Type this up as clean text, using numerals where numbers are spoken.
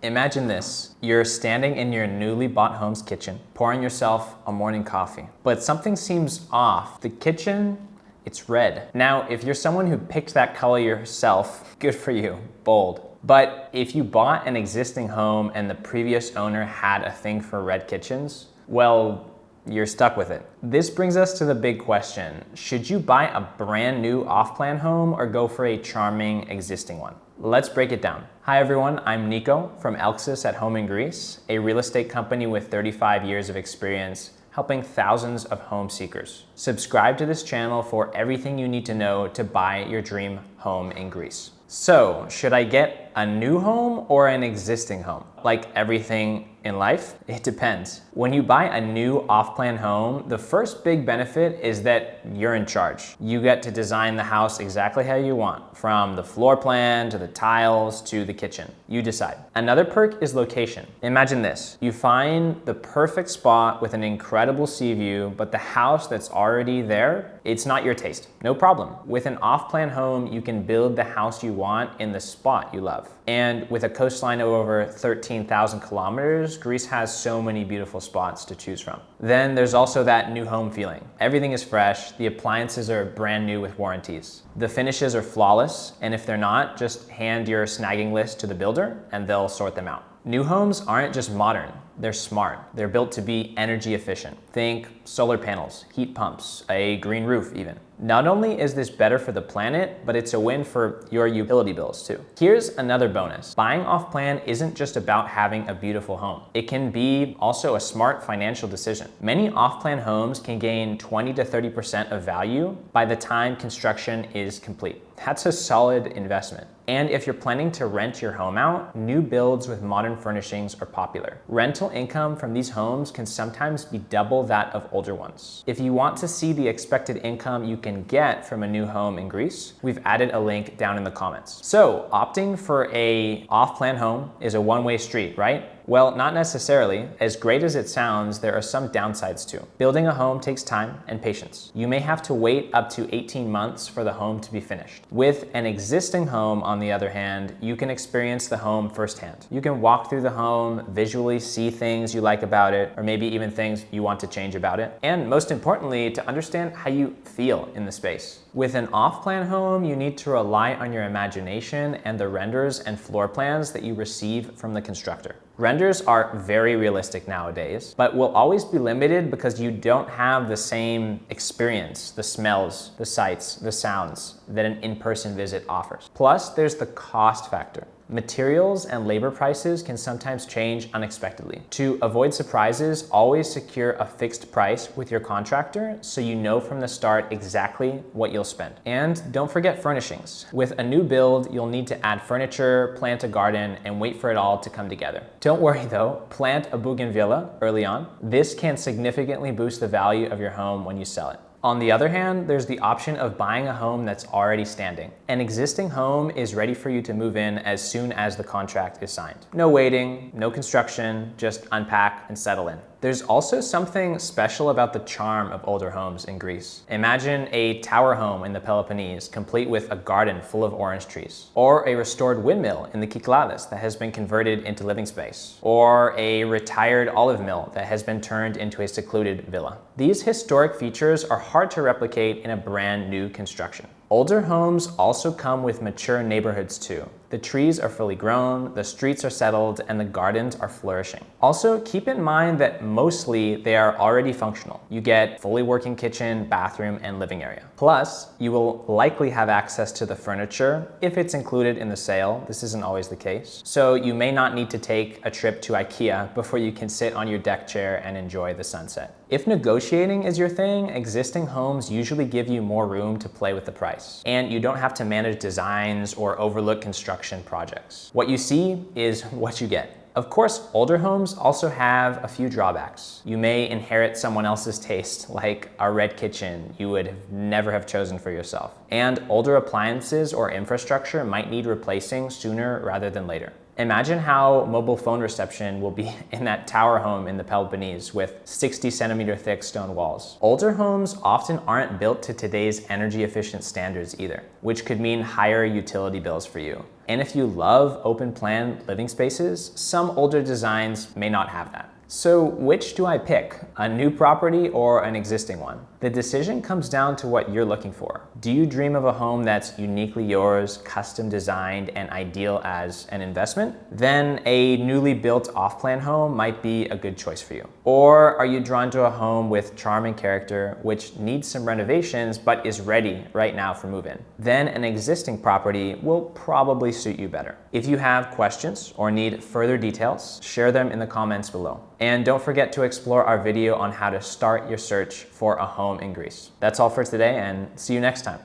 Imagine this. You're standing in your newly bought home's kitchen, pouring yourself a morning coffee. But something seems off. The kitchen, it's red. Now, if you're someone who picked that color yourself, good for you, bold. But if you bought an existing home and the previous owner had a thing for red kitchens, well, you're stuck with it. This brings us to the big question. Should you buy a brand new off-plan home or go for a charming existing one? Let's break it down. Hi everyone, I'm Nico from Elxis at Home in Greece, a real estate company with 35 years of experience helping thousands of home seekers. Subscribe to this channel for everything you need to know to buy your dream home in Greece. So, should I get a new home or an existing home? Like everything in life, it depends. When you buy a new off-plan home, the first big benefit is that you're in charge. You get to design the house exactly how you want, from the floor plan to the tiles to the kitchen. You decide. Another perk is location. Imagine this. You find the perfect spot with an incredible sea view, but the house that's already there, it's not your taste. No problem. With an off-plan home, you can build the house you want in the spot you love. And with a coastline of over 13,000 kilometers, Greece has so many beautiful spots to choose from. Then there's also that new home feeling. Everything is fresh, the appliances are brand new with warranties. The finishes are flawless, and if they're not, just hand your snagging list to the builder and they'll sort them out. New homes aren't just modern, they're smart. They're built to be energy efficient. Think solar panels, heat pumps, a green roof even. Not only is this better for the planet, but it's a win for your utility bills too. Here's another bonus. Buying off-plan isn't just about having a beautiful home. It can be also a smart financial decision. Many off-plan homes can gain 20 to 30% of value by the time construction is complete. That's a solid investment. And if you're planning to rent your home out, new builds with modern furnishings are popular. Rental income from these homes can sometimes be double that of older ones. If you want to see the expected income you can get from a new home in Greece, we've added a link down in the comments. So, opting for a off-plan home is a one-way street, right? Well, not necessarily. As great as it sounds, there are some downsides too. Building a home takes time and patience. You may have to wait up to 18 months for the home to be finished. With an existing home, on the other hand, you can experience the home firsthand. You can walk through the home, visually see things you like about it, or maybe even things you want to change about it. And most importantly, to understand how you feel in the space. With an off-plan home, you need to rely on your imagination and the renders and floor plans that you receive from the constructor. Renders are very realistic nowadays, but will always be limited because you don't have the same experience, the smells, the sights, the sounds that an in-person visit offers. Plus, there's the cost factor. Materials and labor prices can sometimes change unexpectedly. To avoid surprises, always secure a fixed price with your contractor so you know from the start exactly what you'll spend. And don't forget furnishings. With a new build, you'll need to add furniture, plant a garden, and wait for it all to come together. Don't worry though, plant a bougainvillea early on. This can significantly boost the value of your home when you sell it. On the other hand, there's the option of buying a home that's already standing. An existing home is ready for you to move in as soon as the contract is signed. No waiting, no construction, just unpack and settle in. There's also something special about the charm of older homes in Greece. Imagine a tower home in the Peloponnese, complete with a garden full of orange trees. Or a restored windmill in the Kyklades that has been converted into living space. Or a retired olive mill that has been turned into a secluded villa. These historic features are hard to replicate in a brand new construction. Older homes also come with mature neighborhoods too. The trees are fully grown, the streets are settled, and the gardens are flourishing. Also, keep in mind that mostly they are already functional. You get fully working kitchen, bathroom, and living area. Plus, you will likely have access to the furniture if it's included in the sale. This isn't always the case. So you may not need to take a trip to IKEA before you can sit on your deck chair and enjoy the sunset. If negotiating is your thing, existing homes usually give you more room to play with the price. And you don't have to manage designs or overlook construction projects. What you see is what you get. Of course, older homes also have a few drawbacks. You may inherit someone else's taste, like a red kitchen you would never have chosen for yourself. And older appliances or infrastructure might need replacing sooner rather than later. Imagine how mobile phone reception will be in that tower home in the Peloponnese with 60-centimeter thick stone walls. Older homes often aren't built to today's energy efficient standards either, which could mean higher utility bills for you. And if you love open plan living spaces, some older designs may not have that. So which do I pick, a new property or an existing one? The decision comes down to what you're looking for. Do you dream of a home that's uniquely yours, custom designed, and ideal as an investment? Then a newly built off-plan home might be a good choice for you. Or are you drawn to a home with charm and character, which needs some renovations but is ready right now for move-in? Then an existing property will probably suit you better. If you have questions or need further details, share them in the comments below. And don't forget to explore our video on how to start your search for a home in Greece. That's all for today, and see you next time.